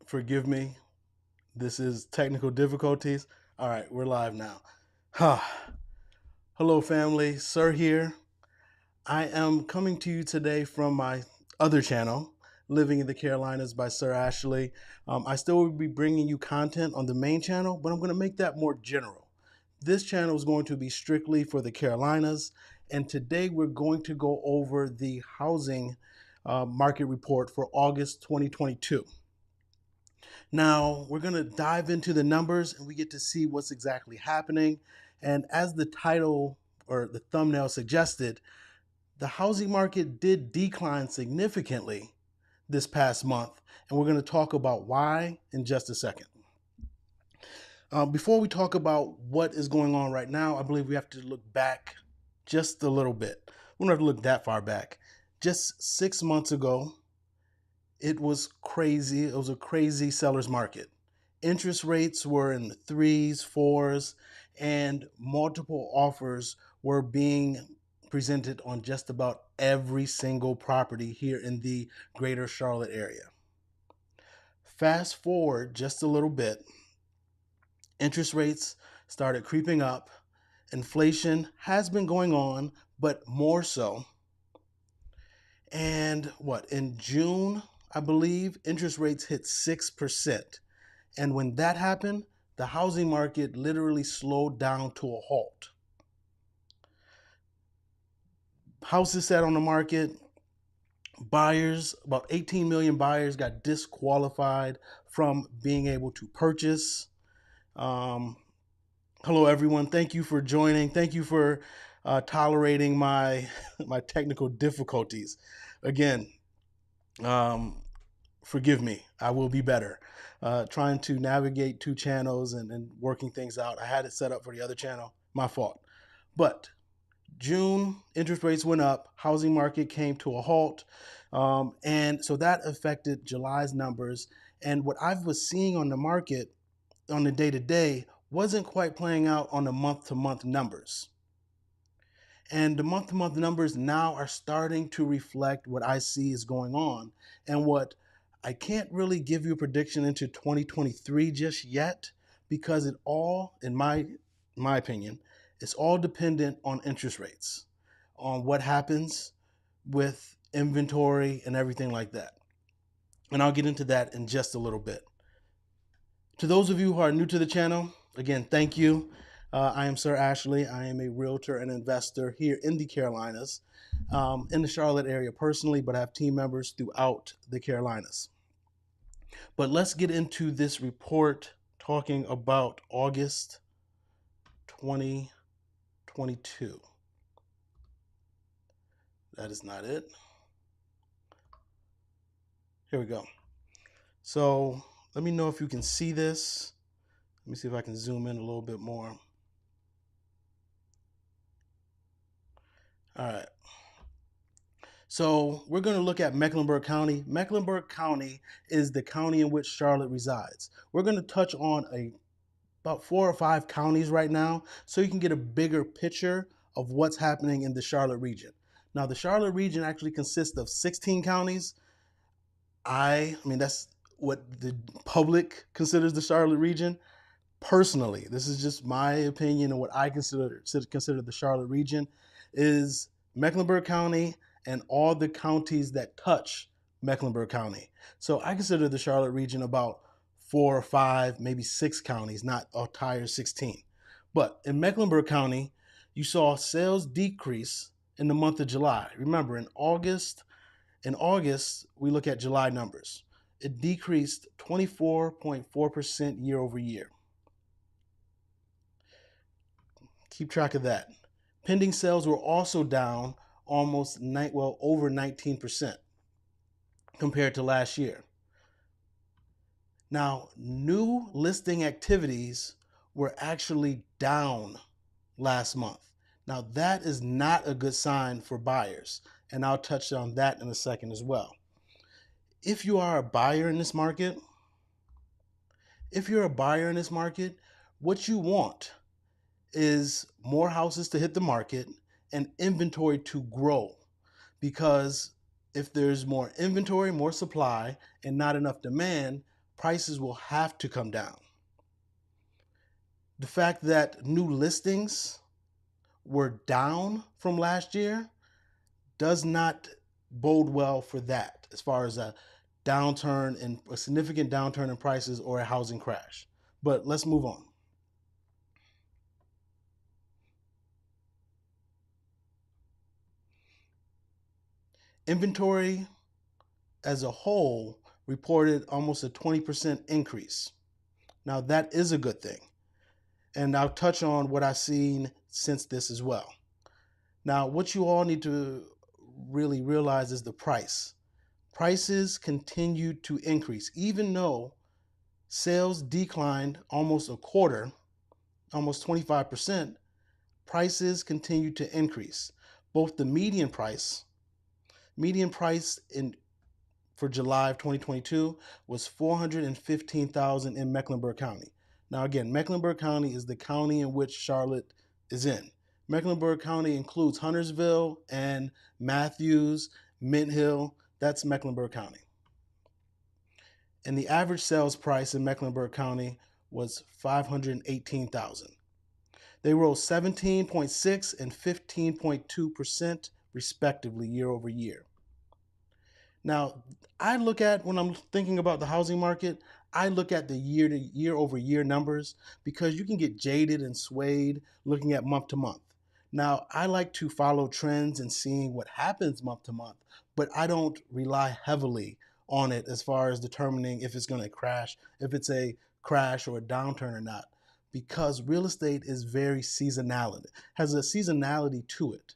Forgive me. This is technical difficulties. All right, we're live now. Huh. Hello, family. Sir here. I am coming to you today from my other channel, Living in the Carolinas by Sir Ashley. I still will be bringing you content on the main channel, but I'm going to make that more general. This channel is going to be strictly for the Carolinas, and today we're going to go over the housing market report for August 2022. Now, we're going to dive into the numbers and we get to see what's exactly happening. And as the title or the thumbnail suggested, the housing market did decline significantly this past month. And we're going to talk about why in just a second. Before we talk about what is going on right now, I believe we have to look back just a little bit. We don't have to look that far back. Just 6 months ago, it was crazy. It was a crazy seller's market. Interest rates were in the 3s, 4s, and multiple offers were being presented on just about every single property here in the greater Charlotte area. Fast forward just a little bit, interest rates started creeping up. Inflation has been going on, but more so. And in June, I believe interest rates hit 6%. And when that happened, the housing market literally slowed down to a halt. Houses sat on the market. Buyers, about 18 million buyers got disqualified from being able to purchase. Hello, everyone. Thank you for joining. Thank you for tolerating my technical difficulties. Again, forgive me. I will be better. Trying to navigate two channels and working things out. I had it set up for the other channel. My fault. But June, interest rates went up. Housing market came to a halt. And so that affected July's numbers. And what I was seeing on the market on the day-to-day wasn't quite playing out on the month-to-month numbers. And the month-to-month numbers now are starting to reflect what I see is going on. And what I can't really give you a prediction into 2023 just yet, because it all, in my opinion, it's all dependent on interest rates, on what happens with inventory and everything like that. And I'll get into that in just a little bit. To those of you who are new to the channel, again, thank you. I am Sir Ashley. I am a realtor and investor here in the Carolinas, in the Charlotte area personally, but I have team members throughout the Carolinas. But let's get into this report talking about August 2022. That is not it. Here we go. So let me know if you can see this. Let me see if I can zoom in a little bit more. All right. So we're going to look at Mecklenburg County. Mecklenburg County is the county in which Charlotte resides. We're going to touch on about 4 or 5 counties right now so you can get a bigger picture of what's happening in the Charlotte region. Now, the Charlotte region actually consists of 16 counties. I mean, that's what the public considers the Charlotte region. Personally, this is just my opinion, and what I consider the Charlotte region is Mecklenburg County and all the counties that touch Mecklenburg County. So I consider the Charlotte region about 4 or 5, maybe 6 counties, not a entire 16. But in Mecklenburg County, you saw sales decrease in the month of July. Remember, in August, we look at July numbers. It decreased 24.4% year over year. Keep track of that. Pending sales were also down almost over 19% compared to last year. Now, new listing activities were actually down last month. Now, that is not a good sign for buyers, and I'll touch on that in a second as well. If you are a buyer in this market, what you want is more houses to hit the market and inventory to grow. Because if there's more inventory, more supply, and not enough demand, prices will have to come down. The fact that new listings were down from last year does not bode well for that as far as a downturn in a significant downturn in prices or a housing crash. But let's move on. Inventory as a whole reported almost a 20% increase. Now that is a good thing. And I'll touch on what I've seen since this as well. Now, what you all need to really realize is the price. Prices continue to increase, even though sales declined almost a quarter, almost 25%, prices continue to increase. Both the median price in for July of 2022 was 415,000 in Mecklenburg County. Now again, Mecklenburg County is the county in which Charlotte is in. Mecklenburg County includes Huntersville and Matthews, Mint Hill. That's Mecklenburg County. And the average sales price in Mecklenburg County was 518,000. They rose 17.6 and 15.2% respectively year over year. Now, I look at when I'm thinking about the housing market, I look at the year over year numbers because you can get jaded and swayed looking at month to month. Now, I like to follow trends and seeing what happens month to month, but I don't rely heavily on it as far as determining if it's going to crash, if it's a crash or a downturn or not, because real estate is very seasonality, has a seasonality to it.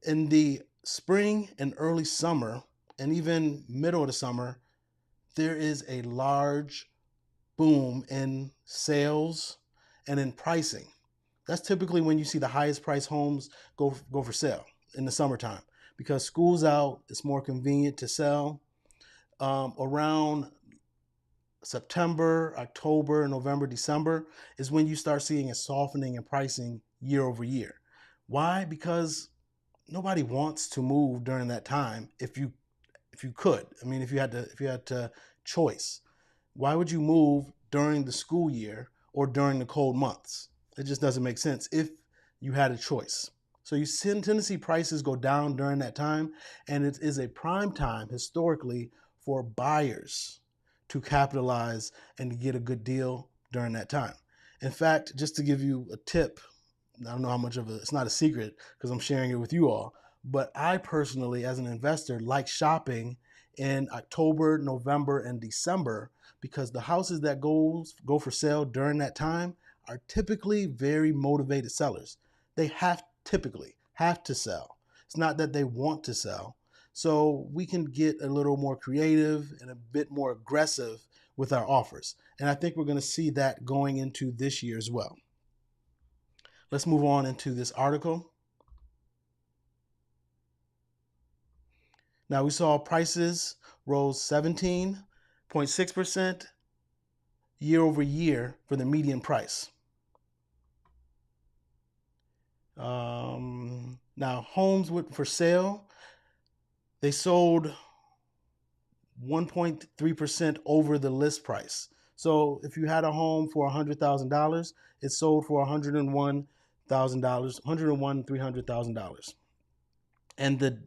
In the spring and early summer, and even middle of the summer, there is a large boom in sales and in pricing. That's typically when you see the highest price homes go for sale in the summertime because school's out, it's more convenient to sell. Around September, October, November, December is when you start seeing a softening in pricing year over year. Why? Because nobody wants to move during that time if you could. I mean, if you had to choice, why would you move during the school year or during the cold months? It just doesn't make sense if you had a choice. So you tend to see prices go down during that time, and it is a prime time historically for buyers to capitalize and to get a good deal during that time. In fact, just to give you a tip, I don't know how much of it's not a secret because I'm sharing it with you all, but I personally, as an investor, like shopping in October, November, and December because the houses that go for sale during that time are typically very motivated sellers. They typically have to sell. It's not that they want to sell. So we can get a little more creative and a bit more aggressive with our offers. And I think we're going to see that going into this year as well. Let's move on into this article. Now we saw prices rose 17.6% year over year for the median price. Now homes for sale, they sold 1.3% over the list price. So if you had a home for $100,000, it sold for $101,000, $300,000. And the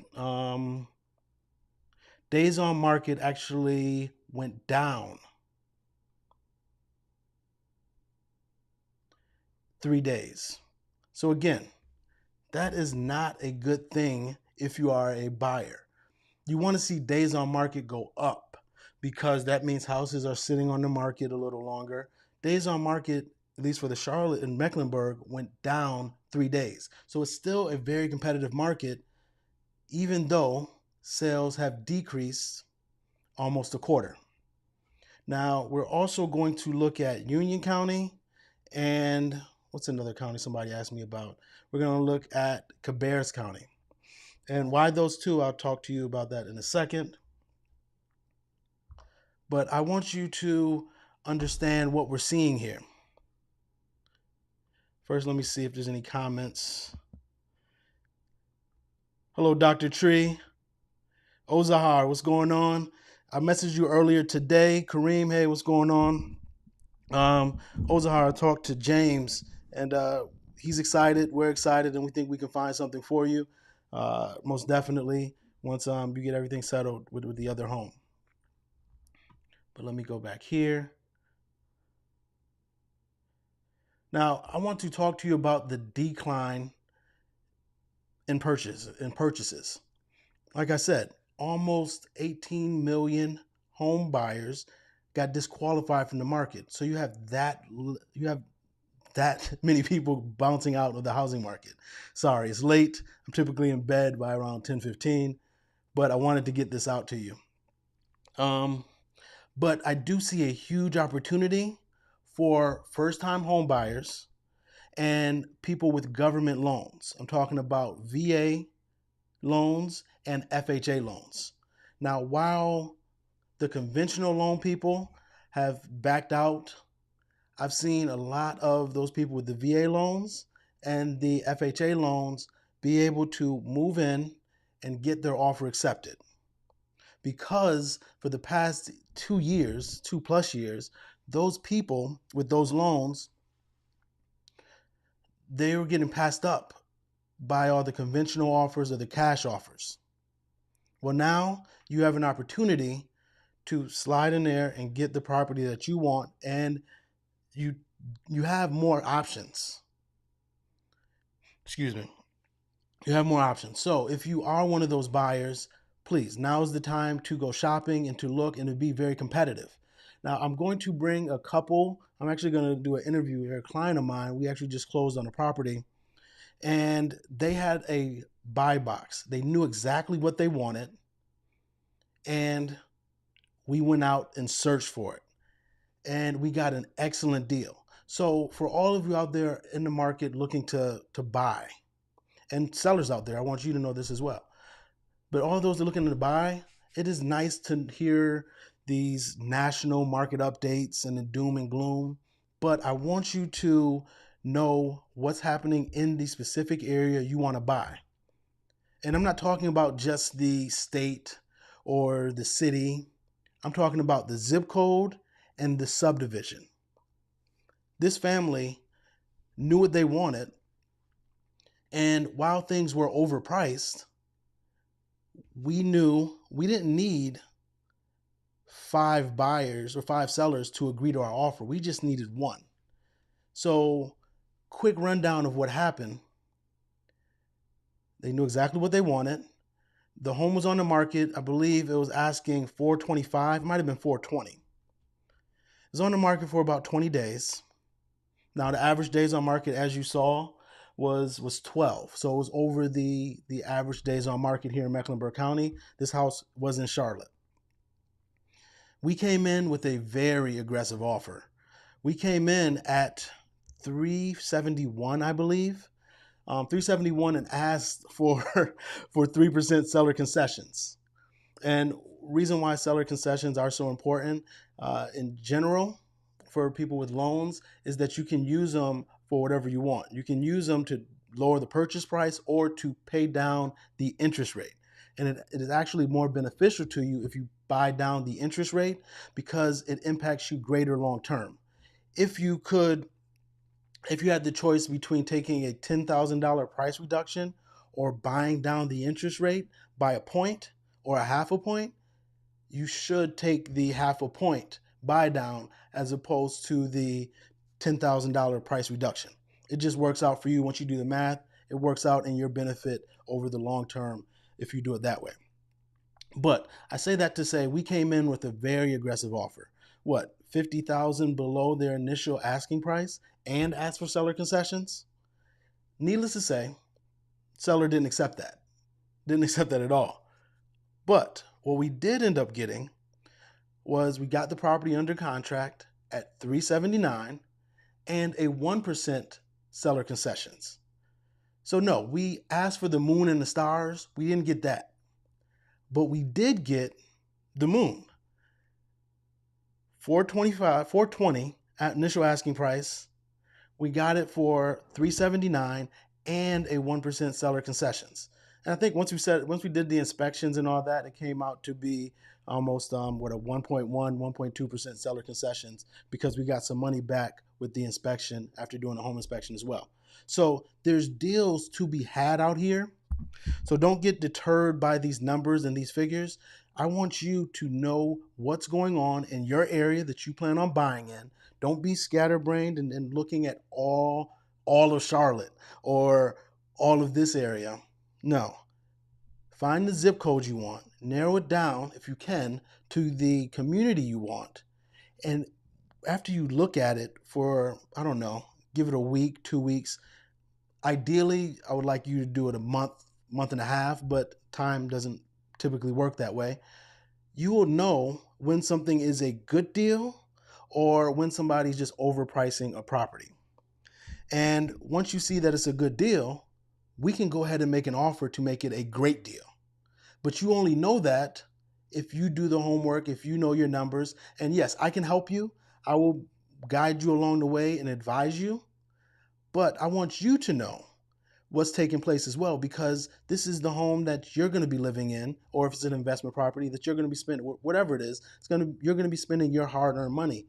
days on market actually went down 3 days. So again, that is not a good thing if you are a buyer. You want to see days on market go up because that means houses are sitting on the market a little longer. Days on market, at least for the Charlotte and Mecklenburg, went down 3 days. So it's still a very competitive market, even though sales have decreased almost a quarter. Now, we're also going to look at Union County and what's another county somebody asked me about? We're going to look at Cabarrus County. And why those two, I'll talk to you about that in a second. But I want you to understand what we're seeing here. First, let me see if there's any comments. Hello, Dr. Tree. Ozahar, what's going on? I messaged you earlier today, Kareem. Hey, what's going on? Ozahar talked to James, and he's excited. We're excited, and we think we can find something for you. Most definitely, once you get everything settled with the other home. But let me go back here. Now, I want to talk to you about the decline in purchases. Like I said, almost 18 million home buyers got disqualified from the market. So you have that many people bouncing out of the housing market. Sorry, it's late. I'm typically in bed by around 10:15, but I wanted to get this out to you. But I do see a huge opportunity for first-time home buyers and people with government loans. I'm talking about VA loans and FHA loans. Now, while the conventional loan people have backed out, I've seen a lot of those people with the VA loans and the FHA loans be able to move in and get their offer accepted. Because for the past 2 years, 2+ years, those people with those loans, they were getting passed up by all the conventional offers or the cash offers. Well, now you have an opportunity to slide in there and get the property that you want, and you have more options. Excuse me. You have more options. So if you are one of those buyers, please, now is the time to go shopping and to look and to be very competitive. Now, I'm going to bring a couple. I'm actually going to do an interview here. A client of mine, we actually just closed on a property, and they had a buy box. They knew exactly what they wanted, and we went out and searched for it, and we got an excellent deal. So for all of you out there in the market looking to buy, and sellers out there, I want you to know this as well. But all those that are looking to buy, it is nice to hear these national market updates and the doom and gloom. But I want you to know what's happening in the specific area you want to buy. And I'm not talking about just the state or the city. I'm talking about the zip code and the subdivision. This family knew what they wanted. And while things were overpriced, we knew we didn't need 5 buyers or 5 sellers to agree to our offer. We just needed one. So, quick rundown of what happened. They knew exactly what they wanted. The home was on the market. I believe it was asking $425. It might have been $420. It was on the market for about 20 days. Now, the average days on market, as you saw, was 12. So it was over the average days on market here in Mecklenburg County. This house was in Charlotte. We came in with a very aggressive offer. We came in at $371, I believe. $371, and asked for 3% seller concessions. And reason why seller concessions are so important in general for people with loans is that you can use them for whatever you want. You can use them to lower the purchase price or to pay down the interest rate. And it is actually more beneficial to you if you buy down the interest rate because it impacts you greater long term. If you had the choice between taking a $10,000 price reduction or buying down the interest rate by a point or a half a point, you should take the half a point buy down as opposed to the $10,000 price reduction. It just works out for you once you do the math. It works out in your benefit over the long term if you do it that way. But I say that to say we came in with a very aggressive offer. What, $50,000 below their initial asking price and asked for seller concessions? Needless to say, seller didn't accept that. Didn't accept that at all. But what we did end up getting was we got the property under contract at $379 and a 1% seller concessions. So no, we asked for the moon and the stars. We didn't get that. But we did get the moon. $420 at initial asking price. We got it for $379 and a 1% seller concessions. And I think once we did the inspections and all that, it came out to be almost what a 1.2% seller concessions, because we got some money back with the inspection after doing a home inspection as well. So there's deals to be had out here. So don't get deterred by these numbers and these figures. I want you to know what's going on in your area that you plan on buying in. Don't be scatterbrained and looking at all of Charlotte or all of this area. No. Find the zip code you want, narrow it down if you can to the community you want. And after you look at it for, I don't know, give it a week, 2 weeks. Ideally, I would like you to do it a month and a half, but time doesn't typically work that way. You will know when something is a good deal or when somebody's just overpricing a property. And once you see that it's a good deal, we can go ahead and make an offer to make it a great deal. But you only know that if you do the homework, if you know your numbers. And yes, I can help you. I will guide you along the way and advise you. But I want you to know what's taking place as well, because this is the home that you're going to be living in, or if it's an investment property that you're going to be spending, whatever it is, you're going to be spending your hard-earned money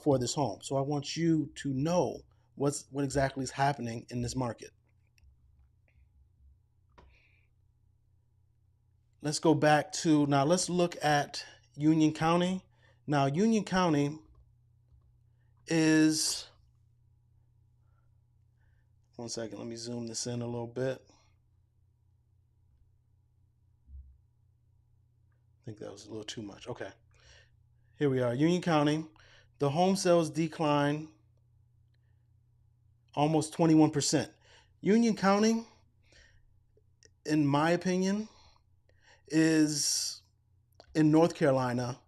for this home. So I want you to know what exactly is happening in this market. Let's go back to, now let's look at Union County. Now Union County is, one second, let me zoom this in a little bit. I think that was a little too much. Okay. Here we are, Union County. The home sales decline almost 21%. Union County, in my opinion, is in North Carolina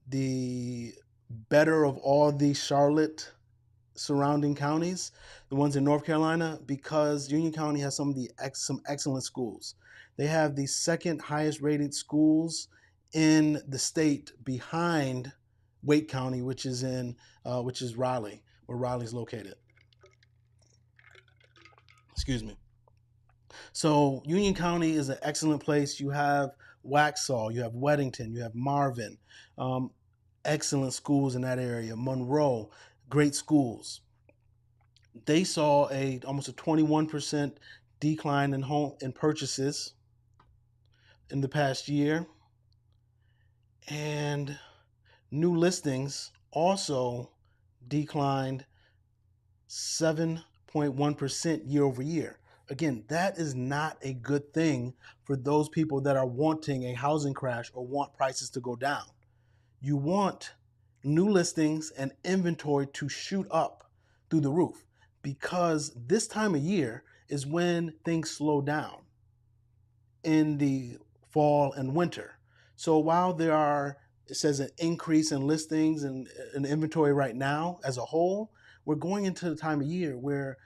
the better of all the Charlotte surrounding counties, the ones in North Carolina, because Union County has some excellent schools. They have the second highest rated schools in the state, behind Wake County, which is Raleigh, where Raleigh's located. Excuse me. So Union County is an excellent place. You have Waxhaw, you have Weddington, you have Marvin, excellent schools in that area. Monroe, great schools. They saw almost a 21% decline in purchases in the past year, and new listings also declined 7.1% year over year. Again, that is not a good thing for those people that are wanting a housing crash or want prices to go down. You want new listings and inventory to shoot up through the roof, because this time of year is when things slow down in the fall and winter. So while it says an increase in listings and inventory right now as a whole, we're going into the time of year where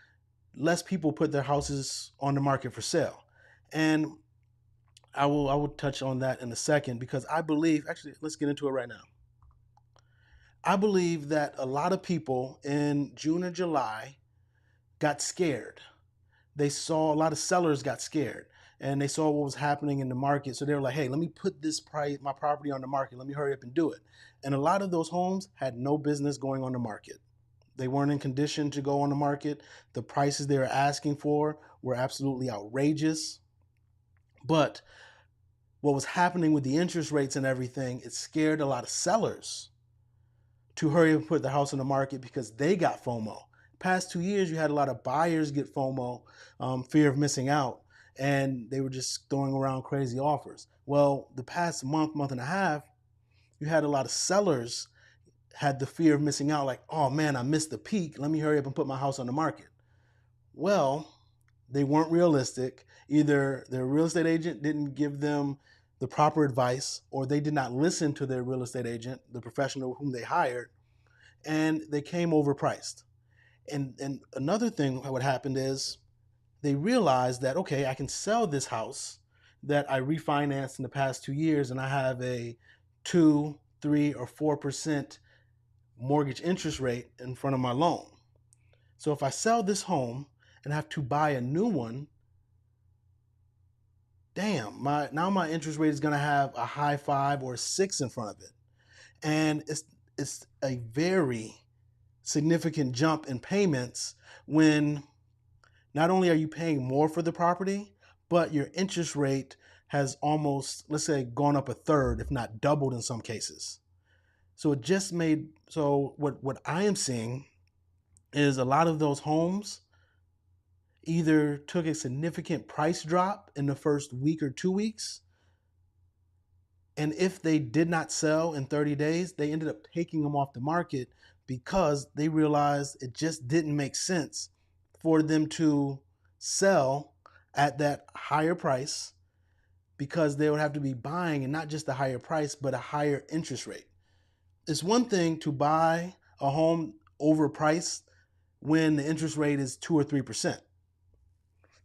less people put their houses on the market for sale. And I will touch on that in a second, because I believe, actually, let's get into it right now. I believe that a lot of people in June or July got scared. They saw a lot of sellers got scared, and they saw what was happening in the market. So they were like, hey, let me put my property on the market. Let me hurry up and do it. And a lot of those homes had no business going on the market. They weren't in condition to go on the market. The prices they were asking for were absolutely outrageous. But what was happening with the interest rates and everything, it scared a lot of sellers to hurry up and put their house on the market, because they got FOMO. Past 2 years, you had a lot of buyers get FOMO, fear of missing out, and they were just throwing around crazy offers. Well, the past month and a half, you had a lot of sellers had the fear of missing out, like, oh man, I missed the peak. Let me hurry up and put my house on the market. Well, they weren't realistic. Either their real estate agent didn't give them the proper advice, or they did not listen to their real estate agent, the professional whom they hired, and they came overpriced. And another thing what happened is they realized that, okay, I can sell this house that I refinanced in the past 2 years, and I have a 2, 3, or 4% mortgage interest rate in front of my loan. So if I sell this home and have to buy a new one, damn, my interest rate is going to have a high 5 or a 6 in front of it. And it's a very significant jump in payments when not only are you paying more for the property, but your interest rate has almost, let's say, gone up a third, if not doubled in some cases. So it just made, so what I am seeing is a lot of those homes either took a significant price drop in the first week or 2 weeks. And if they did not sell in 30 days, they ended up taking them off the market because they realized it just didn't make sense for them to sell at that higher price, because they would have to be buying, and not just a higher price, but a higher interest rate. It's one thing to buy a home overpriced when the interest rate is 2 or 3%.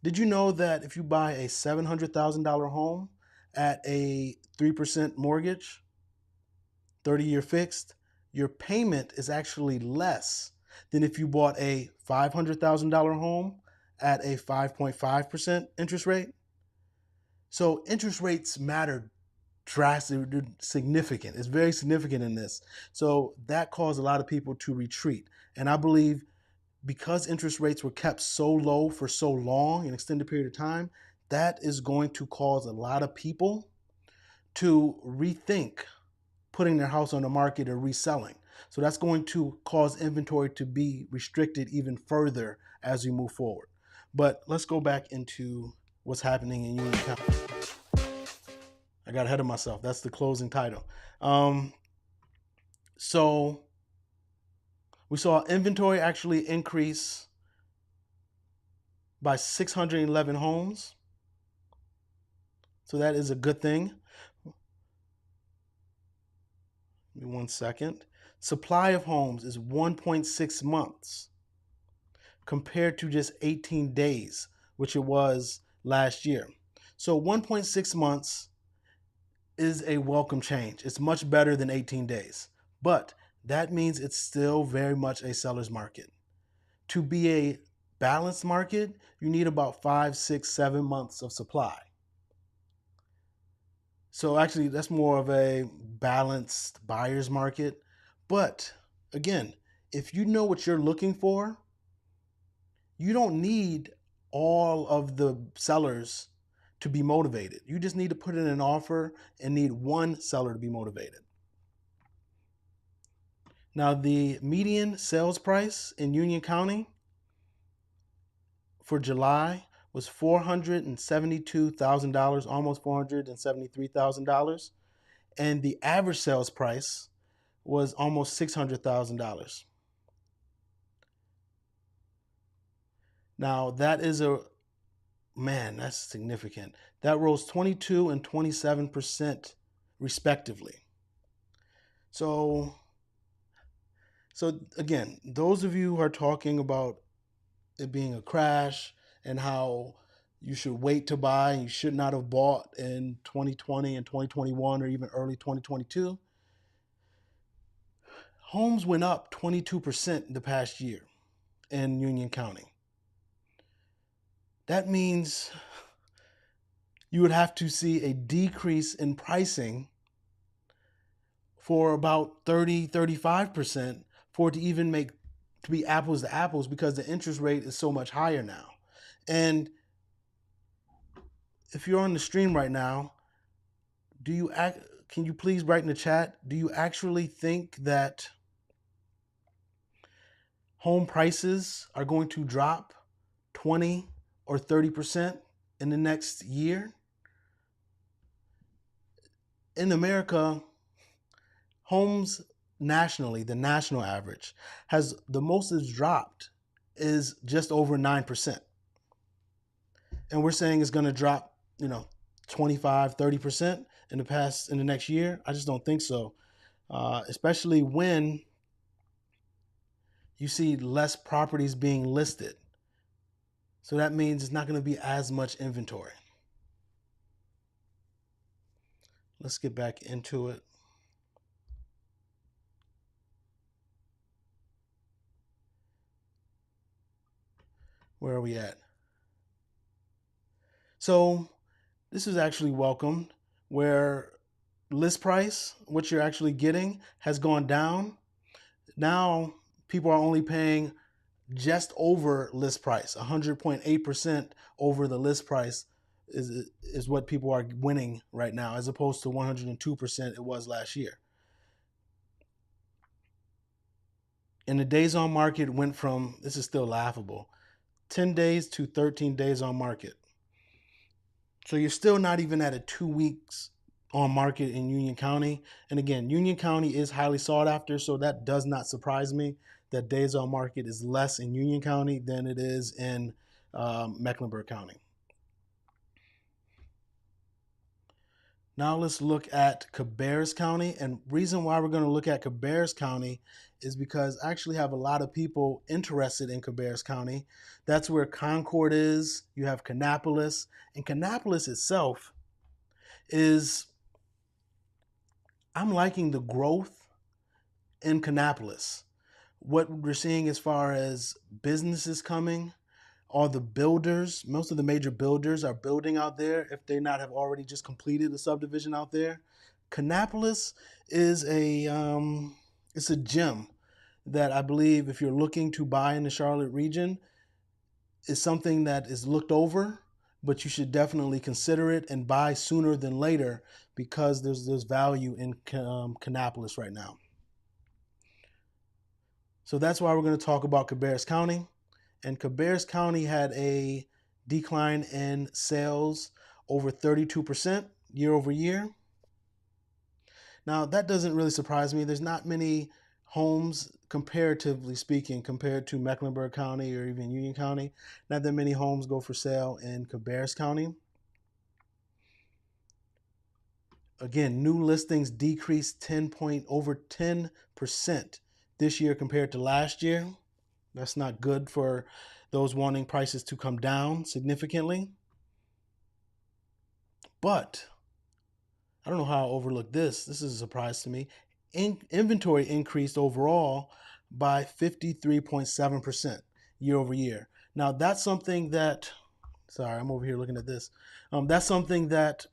Did you know that if you buy a $700,000 home at a 3% mortgage, 30-year fixed, your payment is actually less than if you bought a $500,000 home at a 5.5% interest rate? So interest rates matter drastically, significant. It's very significant in this. So that caused a lot of people to retreat. And I believe because interest rates were kept so low for so long, an extended period of time, that is going to cause a lot of people to rethink putting their house on the market or reselling. So that's going to cause inventory to be restricted even further as we move forward. But let's go back into what's happening in Union County. I got ahead of myself. That's the closing title. So we saw inventory actually increase by 611 homes. So that is a good thing. Give me 1 second. Supply of homes is 1.6 months compared to just 18 days, which it was last year. So 1.6 months is a welcome change. It's much better than 18 days, but that means it's still very much a seller's market. To be a balanced market, you need about 5, 6, 7 months of supply. So actually, that's more of a balanced buyer's market. But again, if you know what you're looking for, you don't need all of the sellers to be motivated. You just need to put in an offer and need one seller to be motivated. Now, the median sales price in Union County for July was $472,000, almost $473,000. And the average sales price was almost $600,000. Now, that is that's significant. That rose 22 and 27% respectively. So again, those of you who are talking about it being a crash and how you should wait to buy and you should not have bought in 2020 and 2021 or even early 2022, homes went up 22% in the past year in Union County. That means you would have to see a decrease in pricing for about 30, 35% for it to even to be apples to apples, because the interest rate is so much higher now. And if you're on the stream right now, can you please write in the chat, do you actually think that home prices are going to drop 20 or 30% in the next year? In America, homes nationally, the national average, has the most it's dropped is just over 9%. And we're saying it's going to drop, 25, 30% in the next year. I just don't think so. Especially when you see less properties being listed. So that means it's not going to be as much inventory. Let's get back into it. Where are we at? So This is actually welcomed, where list price, what you're actually getting, has gone down. Now people are only paying just over list price. 100.8% over the list price is what people are winning right now, as opposed to 102% it was last year. And the days on market went from, this is still laughable, 10 days to 13 days on market. So you're still not even at a 2 weeks on market in Union County. And again, Union County is highly sought after, so that does not surprise me that days on market is less in Union County than it is in Mecklenburg County. Now let's look at Cabarrus County. And reason why we're going to look at Cabarrus County is because I actually have a lot of people interested in Cabarrus County. That's where Concord is. You have Kannapolis. And Kannapolis itself is, I'm liking the growth in Kannapolis. What we're seeing as far as businesses coming, all the builders, most of the major builders are building out there if they not have already just completed a subdivision out there. Kannapolis is it's a gem that I believe, if you're looking to buy in the Charlotte region, is something that is looked over, but you should definitely consider it and buy sooner than later, because there's value in Kannapolis right now. So that's why we're going to talk about Cabarrus County. And Cabarrus County had a decline in sales over 32% year over year. Now, that doesn't really surprise me. There's not many homes, comparatively speaking, compared to Mecklenburg County or even Union County. Not that many homes go for sale in Cabarrus County. Again, new listings decreased over 10% this year compared to last year. That's not good for those wanting prices to come down significantly. But I don't know how I overlooked this. This is a surprise to me. Inventory increased overall by 53.7% year over year. Now, that's something that, sorry, I'm over here looking at this. That's something that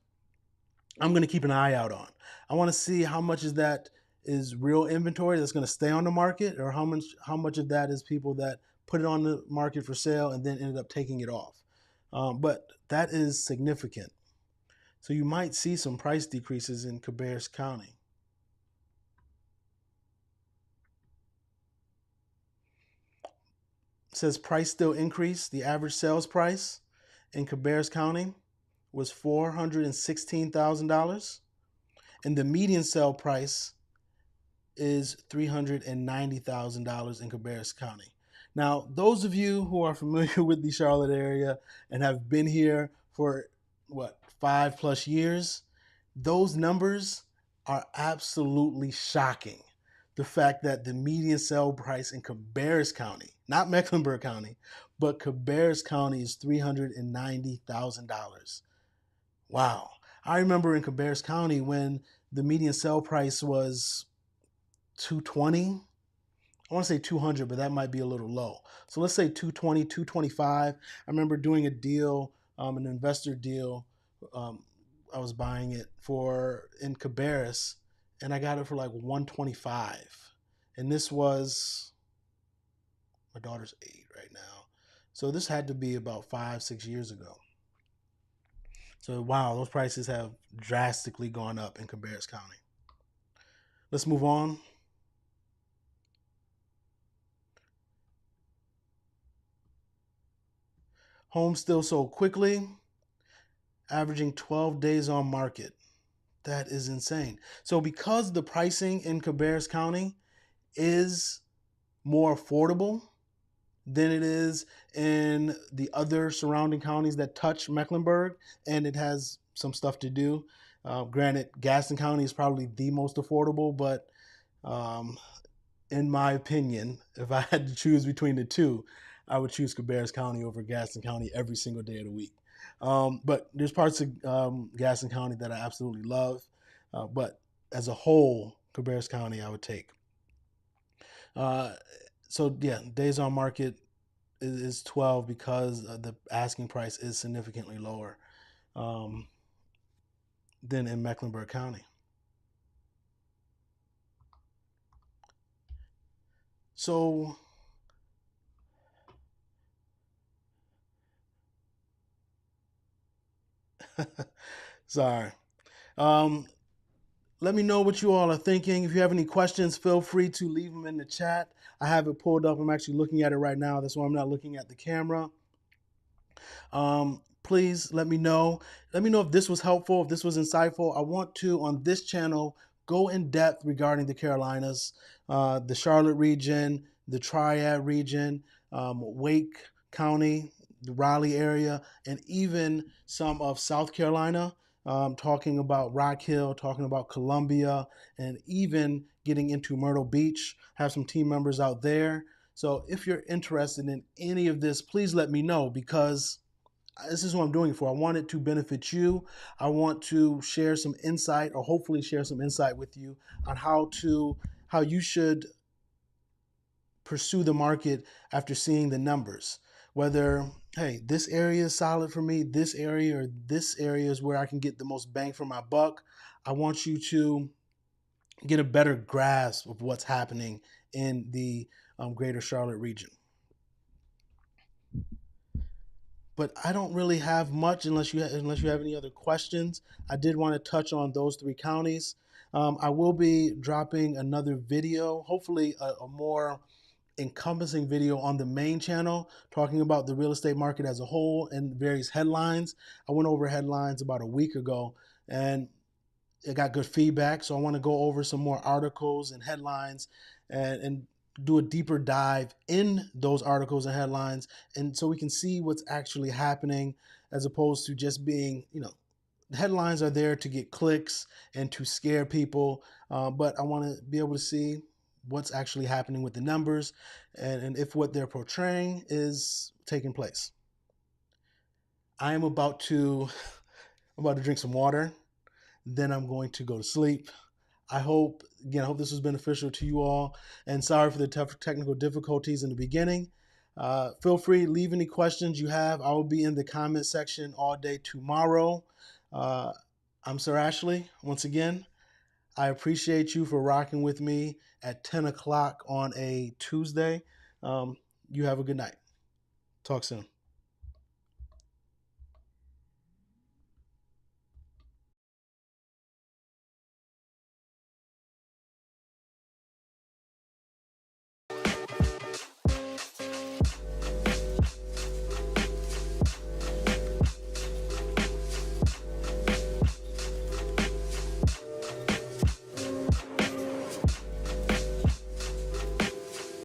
I'm going to keep an eye out on. I want to see how much of that is real inventory that's going to stay on the market, or how much of that is people that put it on the market for sale and then ended up taking it off. But that is significant. So you might see some price decreases in Cabarrus County. It says price still increased. The average sales price in Cabarrus County was $416,000, and the median sale price is $390,000 in Cabarrus County. Now, those of you who are familiar with the Charlotte area and have been here for 5+ years, those numbers are absolutely shocking. The fact that the median sale price in Cabarrus County, not Mecklenburg County, but Cabarrus County, is $390,000. Wow. I remember in Cabarrus County when the median sale price was 220. I want to say 200, but that might be a little low. So let's say 220, 225. I remember doing a deal, an investor deal. I was buying it in Cabarrus, and I got it for like 125. And this was, my daughter's 8 right now. So this had to be about 5-6 years ago. So wow, those prices have drastically gone up in Cabarrus County. Let's move on. Homes still sold quickly, averaging 12 days on market. That is insane. So because the pricing in Cabarrus County is more affordable than it is in the other surrounding counties that touch Mecklenburg, and it has some stuff to do. Granted, Gaston County is probably the most affordable, but in my opinion, if I had to choose between the two, I would choose Cabarrus County over Gaston County every single day of the week. But there's parts of Gaston County that I absolutely love. But as a whole, Cabarrus County I would take. So yeah, days on market is 12 because the asking price is significantly lower. than in Mecklenburg County. So, sorry. Um, Let me know what you all are thinking. If you have any questions, feel free to leave them in the chat. I have it pulled up. I'm actually looking at it right now. That's why I'm not looking at the camera. Please let me know. Let me know if this was helpful, if this was insightful. I want to, on this channel, go in depth regarding the Carolinas, the Charlotte region, the Triad region, Wake County, the Raleigh area, and even some of South Carolina, talking about Rock Hill, talking about Columbia, and even getting into Myrtle Beach. Have some team members out there. So if you're interested in any of this, please let me know, because this is what I'm doing it for. I want it to benefit you. I want to share some insight, or hopefully share some insight with you on how you should pursue the market after seeing the numbers. Whether, hey, this area is solid for me, this area or this area is where I can get the most bang for my buck. I want you to get a better grasp of what's happening in the greater Charlotte region. But I don't really have much unless you have any other questions. I did want to touch on those three counties. I will be dropping another video, hopefully a more encompassing video on the main channel, talking about the real estate market as a whole and various headlines. I went over headlines about a week ago, and it got good feedback. So I want to go over some more articles and headlines, and do a deeper dive in those articles and headlines, and so we can see what's actually happening, as opposed to just being, the headlines are there to get clicks and to scare people, but I want to be able to see what's actually happening with the numbers, and if what they're portraying is taking place. I am about to drink some water, then I'm going to go to sleep. I hope this was beneficial to you all. And sorry for the tough technical difficulties in the beginning. Feel free to leave any questions you have. I will be in the comment section all day tomorrow. Uh, I'm Sir Ashley. Once again, I appreciate you for rocking with me at 10 o'clock on a Tuesday. You have a good night. Talk soon.